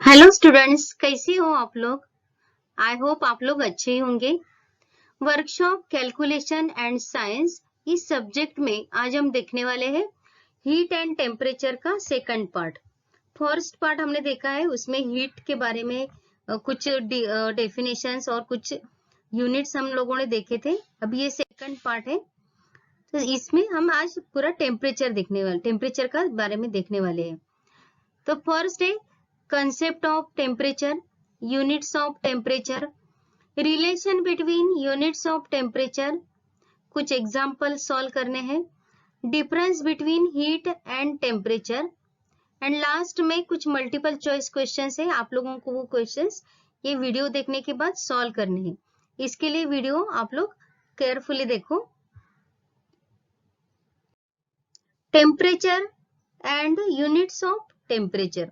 Hello students, कैसे हो आप लोग। आई होप आप लोग अच्छे ही होंगे। वर्कशॉप कैलकुलेशन एंड साइंस इस सब्जेक्ट में आज हम देखने वाले हैं हीट एंड टेम्परेचर का सेकंड पार्ट। फर्स्ट पार्ट हमने देखा है, उसमें हीट के बारे में कुछ डेफिनेशंस और कुछ यूनिट्स हम लोगों ने देखे थे। अभी ये सेकंड पार्ट है, तो इसमें हम आज पूरा टेम्परेचर का बारे में देखने वाले हैं। तो फर्स्ट है concept of temperature, units of temperature, relation between units of temperature, कुछ एग्जाम्पल सॉल्व करने हैं, difference between heat and temperature, and last में कुछ मल्टीपल चॉइस क्वेश्चंस है। आप लोगों को वो क्वेश्चंस ये वीडियो देखने के बाद सॉल्व करने हैं। इसके लिए वीडियो आप लोग केयरफुली देखो। Temperature and units of temperature.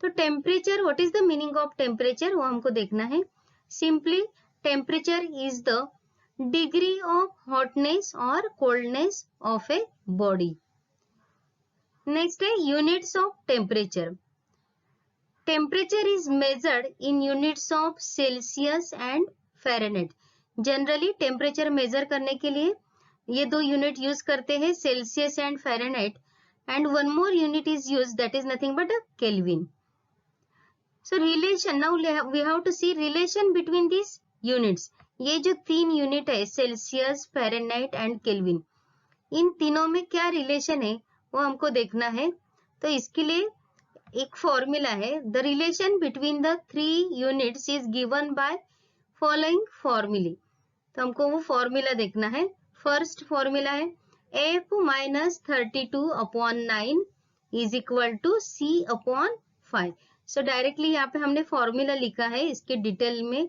तो temperature, what is the meaning of temperature, वो हमको देखना है। Simply temperature is the degree of hotness और coldness of a body. Next है units of temperature. Temperature is measured in units of Celsius and Fahrenheit. Generally temperature measure करने के लिए ये दो यूनिट यूज करते हैं, Celsius and Fahrenheit, and one more unit is use, that is nothing but kelvin. So relation, now we have to see relation between these units. ये जो तीन यूनिट है, सेल्सियस, फ़ारेनहाइट एंड केल्विन, इन तीनों में क्या relation है वो हमको देखना है। तो इसके लिए एक फॉर्मूला है, the relation between the three units is given by following formulae. तो हमको वो फॉर्मूला देखना है। फर्स्ट फॉर्मूला है F minus 32/9 is equal to C upon 5। So directly यहाँ पे हमने फॉर्मूला लिखा है, इसके डिटेल में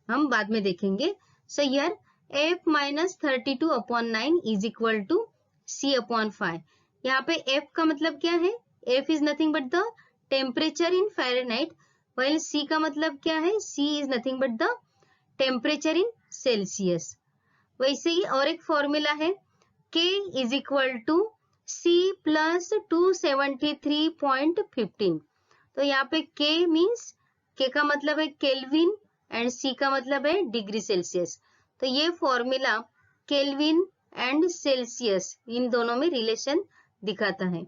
हम बाद में देखेंगे। So here F minus 32/9 is equal to C upon 5। यहाँ पे F का मतलब क्या है, F is nothing but the temperature in Fahrenheit, while C का मतलब क्या है, C is nothing but the temperature in Celsius. वैसे ही और एक फॉर्मूला है K is equal to C plus 273.15। तो यहाँ पे K मीन्स, K का मतलब है केल्विन एंड C का मतलब है डिग्री सेल्सियस। तो ये formula kelvin and Celsius in दोनों में रिलेशन दिखाता है।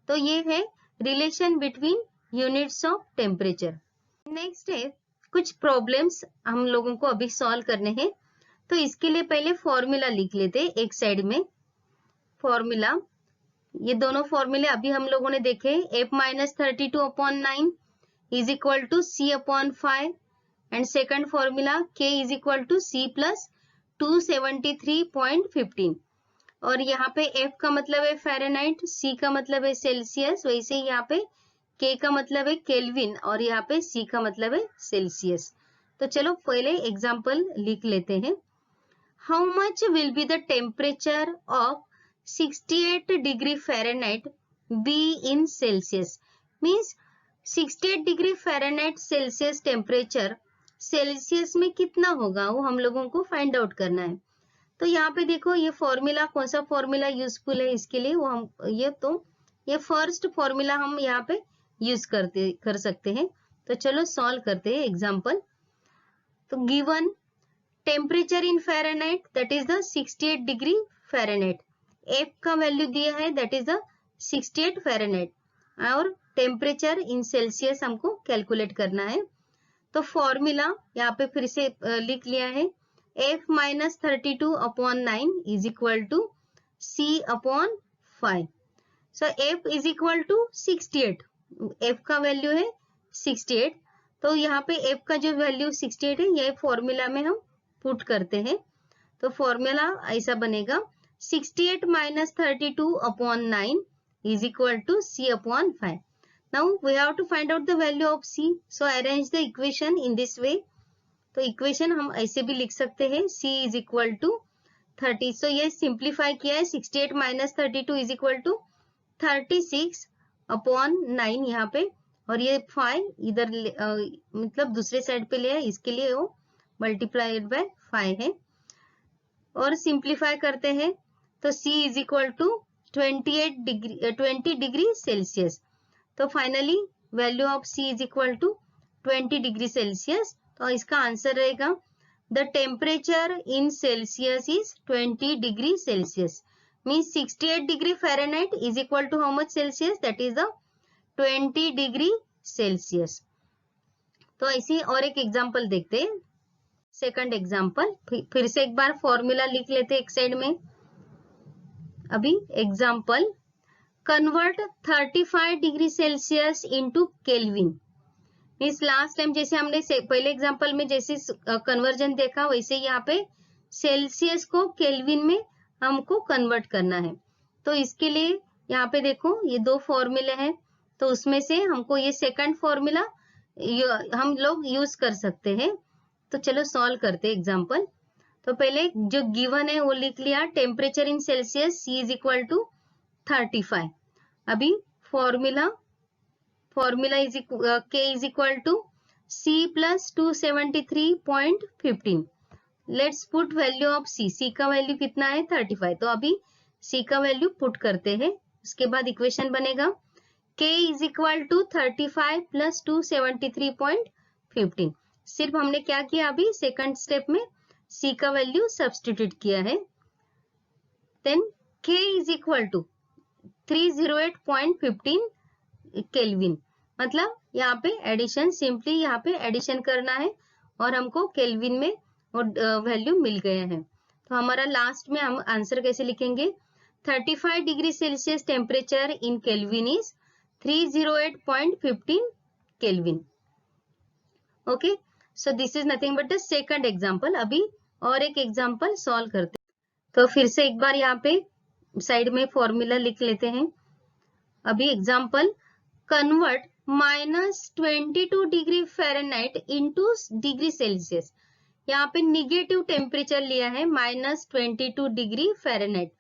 तो ये है relation between units of temperature. Next है कुछ प्रॉब्लम्स हम लोगों को अभी सॉल्व करने हैं। तो इसके लिए पहले फॉर्मूला लिख लेते हैं एक साइड में। फॉर्मूला, ये दोनों फॉर्मूले अभी हम लोगों ने देखे, F minus 32/9 is equal to C upon 5, and second formula K is equal to C plus 273.15। और यहाँ पे F का मतलब है फ़ारेनहाइट, C का मतलब है सेल्सियस, वैसे ही यहाँ पे K का मतलब है केल्विन और यहाँ पे C का मतलब है सेल्सियस। तो चलो पहले एग्जाम्पल लिख लेते हैं। How much will be the temperature of 68 degree Fahrenheit be in Celsius. Means 68 degree Fahrenheit Celsius temperature Celsius में कितना होगा, वो हम लोगों को फाइंड आउट करना है। तो यहाँ पे देखो ये फॉर्मूला, कौन सा फॉर्मूला यूजफुल है इसके लिए, वो हम ये फर्स्ट फॉर्मूला हम यहाँ पे यूज कर सकते हैं। तो चलो सॉल्व करते हैं एग्जाम्पल। तो given temperature in Fahrenheit that is the 68 degree Fahrenheit, F का वैल्यू दिया है दैट इज द 68 फ़ारेनहाइट, और टेम्परेचर इन सेल्सियस हमको कैलकुलेट करना है। तो फॉर्मूला यहाँ पे फिर से लिख लिया है, F minus 32/9 is equal to C upon 5। So F is equal to 68, F का वैल्यू है 68। तो यहाँ पे F का जो वैल्यू 68 है, ये फॉर्मूला में हम पुट करते हैं। तो फॉर्मूला ऐसा बनेगा, 68 minus 32/9 is equal to C upon 5. Now we have to find out the value of C. So arrange the equation in this way. तो इक्वेशन हम ऐसे भी लिख सकते हैं, C is equal to 30. So ये सिंप्लीफाई किया है, 68 minus 32 is equal to 36/9 यहाँ पे, और ये 5 इधर मतलब दूसरे साइड पे ले, इसके लिए वो मल्टीप्लाइड बाय 5 है। और सिंप्लीफाई करते हैं तो C is equal to 20 degree Celsius. तो finally value of C is equal to 20 degree Celsius. तो इसका आंसर रहेगा the temperature in Celsius is 20 degree Celsius, means 68 degree Fahrenheit is equal to how much Celsius, that is the 20 degree Celsius. तो ऐसी और एक example देखते हैं, second example. फिर से एक बार फॉर्मूला लिख लेते हैं एक साइड में। अभी example, convert 35 degree Celsius into kelvin. Means last time जैसे हमने पहले एग्जांपल में जैसे कन्वर्जन देखा, वैसे यहाँ पे सेल्सियस को केल्विन में हमको कन्वर्ट करना है। तो इसके लिए यहाँ पे देखो ये दो फॉर्मूले हैं, तो उसमें से हमको ये सेकंड फॉर्मूला हम लोग यूज कर सकते हैं। तो चलो सॉल्व करते हैं एग्जांपल। तो पहले जो गिवन है वो लिख लिया, temperature in Celsius C is equal to 35। अभी formula is K is equal to C plus 273.15। Let's put value of C का वैल्यू कितना है 35। तो अभी C का वैल्यू पुट करते हैं, उसके बाद इक्वेशन बनेगा K is equal to 35 plus 273.15। सिर्फ हमने क्या किया, अभी सेकंड स्टेप में C का वैल्यू सब्स्टिट्यूट किया है। Then K is equal to 308.15 kelvin, मतलब यहाँ पे एडिशन, सिंपली यहाँ पे एडिशन करना है और हमको केल्विन में वैल्यू मिल गए हैं। तो हमारा लास्ट में हम आंसर कैसे लिखेंगे, 35 degree Celsius temperature in kelvin is 308.15 kelvin. Okay, so this is nothing but the second example. अभी और एक एग्जांपल सॉल्व करते हैं। तो फिर से एक बार यहाँ पे साइड में फॉर्मूला लिख लेते हैं। अभी example, convert -22 degree Fahrenheit into degree Celsius. यहाँ पे निगेटिव टेम्परेचर लिया है -22 डिग्री फ़ारेनहाइट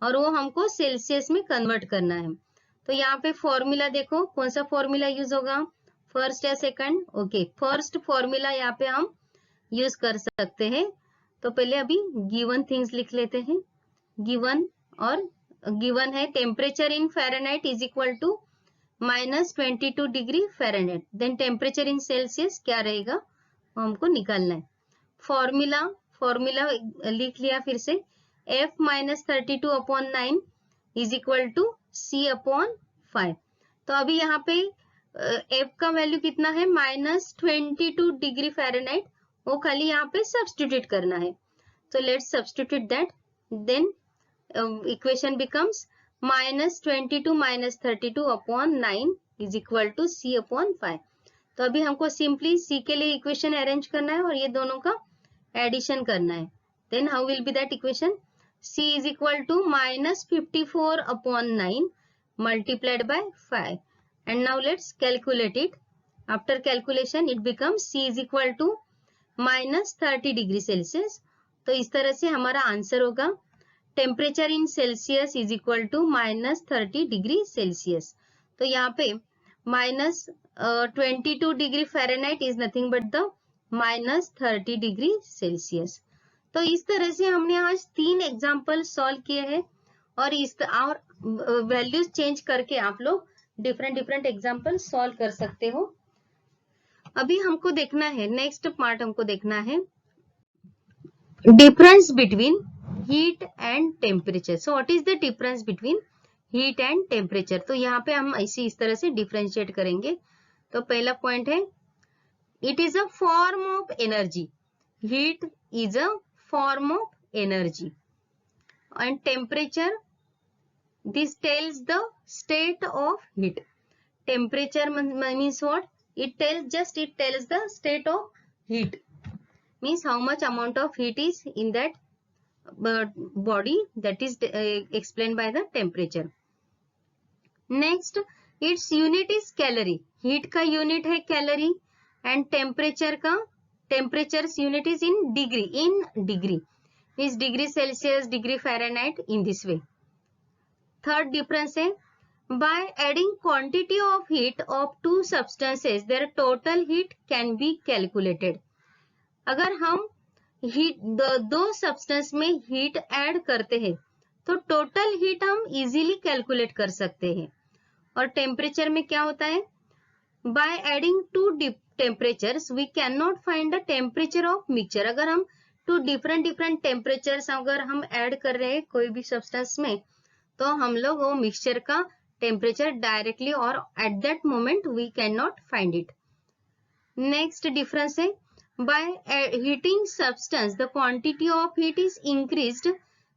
और वो हमको सेल्सियस में कन्वर्ट करना है। तो यहाँ पे फॉर्मूला देखो, कौन सा फॉर्मूला यूज होगा, फर्स्ट या सेकंड? ओके, फर्स्ट फॉर्मूला यहाँ पे हम यूज कर सकते हैं। तो पहले अभी गिवन थिंग्स लिख लेते हैं। गिवन है temperature in Fahrenheit is equal to -22 degree Fahrenheit. Then temperature in Celsius क्या रहेगा वो हमको निकालना है। फॉर्मूला लिख लिया फिर से, F -32/9 is equal to C upon 5। तो अभी यहाँ पे F का वैल्यू कितना है -22 डिग्री फ़ारेनहाइट, वो खाली यहाँ पे सब्स्टिट्यूट करना है। तो let's substitute that, then equation becomes -22 -32/9 is equal to C upon 5। तो अभी हमको सिंपली C के लिए इक्वेशन अरेंज करना है और ये दोनों का एडिशन करना है। Then how will be that equation, C is equal to -54/9 multiplied by 5, and now let's calculate it. After calculation it becomes C is equal to -30 degree Celsius. तो इस तरह से हमारा आंसर होगा temperature in Celsius is equal to -30 degree Celsius. तो यहाँ पे -22 degree Fahrenheit is nothing but the -30 degree Celsius. तो इस तरह से हमने आज 3 एग्जाम्पल सॉल्व किए हैं और वैल्यूज चेंज करके आप लोग डिफरेंट एग्जाम्पल सॉल्व कर सकते हो। अभी हमको देखना है, नेक्स्ट पार्ट हमको देखना है difference between heat and temperature. So what is the difference between heat and temperature. तो यहाँ पे हम ऐसे इस तरह से डिफरेंशिएट करेंगे। तो पहला पॉइंट है, it is a form of energy. Heat is a form of energy and temperature, this tells the state of heat. Temperature means what? It tells the state of heat, means how much amount of heat is in that body, that is explained by the temperature. Next, its unit is calorie. Heat का unit है calorie and temperature's unit is in degree, means degree Celsius, degree Fahrenheit, in this way. Third difference है, by adding quantity of heat of two substances their total heat can be calculated. अगर हम दो substance में heat add करते हैं तो total heat हम easily calculate कर सकते हैं। और टेम्परेचर में क्या होता है, by adding two temperatures we can not find the temperature of mixture. अगर हम टू डिफरेंट डिफरेंट टेम्परेचर्स अगर हम ऐड कर रहे हैं कोई भी सब्सटेंस में, तो हम लोग वो मिक्सचर का टेम्परेचर डायरेक्टली और at that moment we can not find it. Next difference है, by heating substance the quantity of heat is increased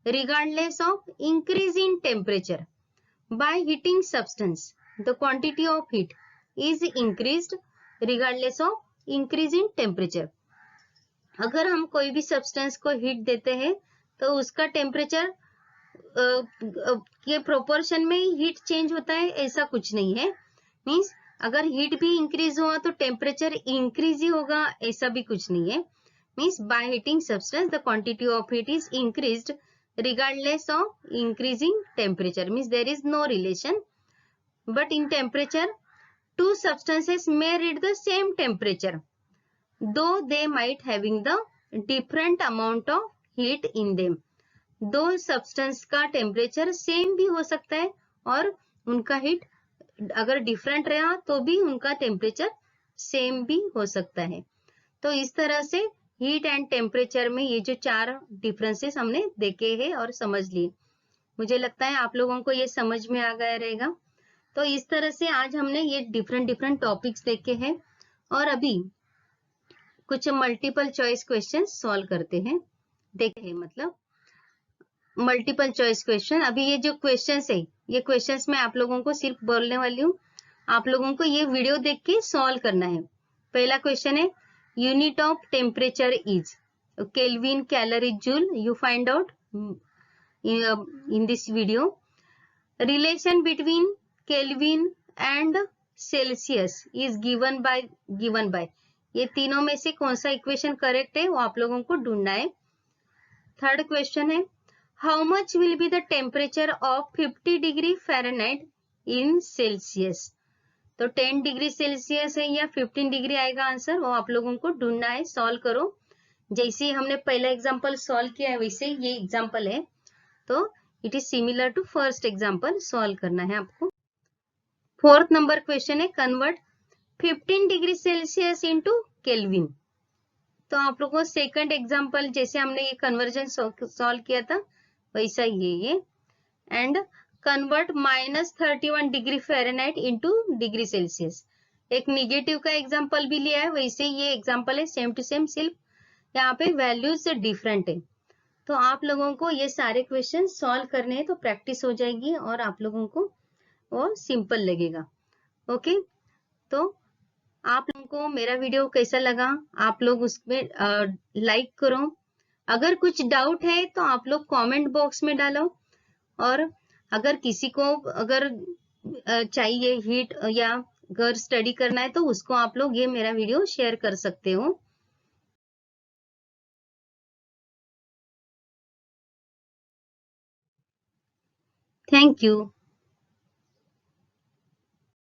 regardless of increase in temperature. By heating substance the quantity of heat is increased regardless of increase in temperature. अगर हम कोई भी substance को heat देते हैं तो उसका टेम्परेचर के प्रोपोर्शन में हीट चेंज होता है, ऐसा कुछ नहीं है। मीन्स अगर हीट भी इंक्रीज हुआ तो टेम्परेचर इंक्रीज ही होगा, ऐसा भी कुछ नहीं है। Means by heating substance the quantity of heat is increased regardless of increasing temperature, means there is no relation. But in temperature two substances may reach the same temperature though they might having the different amount of heat in them. दो substance का temperature same भी हो सकता है और उनका heat अगर different रहा तो भी उनका टेम्परेचर सेम भी हो सकता है। तो इस तरह से हीट एंड टेम्परेचर में ये जो चार डिफरेंसेस हमने देखे हैं और समझ लिए, मुझे लगता है आप लोगों को ये समझ में आ गया रहेगा। तो इस तरह से आज हमने ये डिफरेंट डिफरेंट टॉपिक्स देखे हैं और अभी कुछ मल्टीपल चॉइस क्वेश्चन सॉल्व करते हैं। देखे मतलब मल्टीपल चॉइस क्वेश्चन। अभी ये जो क्वेश्चंस है ये क्वेश्चंस मैं आप लोगों को सिर्फ बोलने वाली हूँ, आप लोगों को ये वीडियो देख के सॉल्व करना है। पहला क्वेश्चन है, unit of temperature is Kelvin, calorie, joule. You find out in this video. Relation between Kelvin and Celsius is given by ये तीनों में से कौन सा इक्वेशन करेक्ट है वो आप लोगों को ढूंढना है। थर्ड क्वेश्चन है, how much will be the temperature of 50 degree Fahrenheit in Celsius? तो 10 डिग्री सेल्सियस है या 15 डिग्री आएगा आंसर, वो आप लोगों को ढूंढना है। सॉल्व करो, जैसे हमने पहला एग्जांपल सॉल्व किया है वैसे ये एग्जांपल है, तो it is similar to first example, solve करना है आपको। फोर्थ नंबर क्वेश्चन है, convert 15 degree Celsius into kelvin. तो आप लोगों को सेकंड एग्जांपल जैसे हमने ये कन्वर्जन सॉल्व किया था वैसा ये and convert -31 degree Fahrenheit into degree Celsius. एक निगेटिव का एग्जांपल भी लिया है, वैसे ये एग्जांपल है सेम टू सेम, सिर्फ यहाँ पे वैल्यूज डिफरेंट है। तो आप लोगों को ये सारे क्वेश्चन सॉल्व करने हैं तो प्रैक्टिस हो जाएगी और आप लोगों को वो सिंपल लगेगा। ओके, तो आप लोगों को मेरा वीडियो कैसा लगा आप लोग उसमें लाइक करो। अगर कुछ डाउट है तो आप लोग कमेंट बॉक्स में डालो, और अगर किसी को अगर चाहिए हीट या अगर स्टडी करना है तो उसको आप लोग ये मेरा वीडियो शेयर कर सकते हो। Thank you.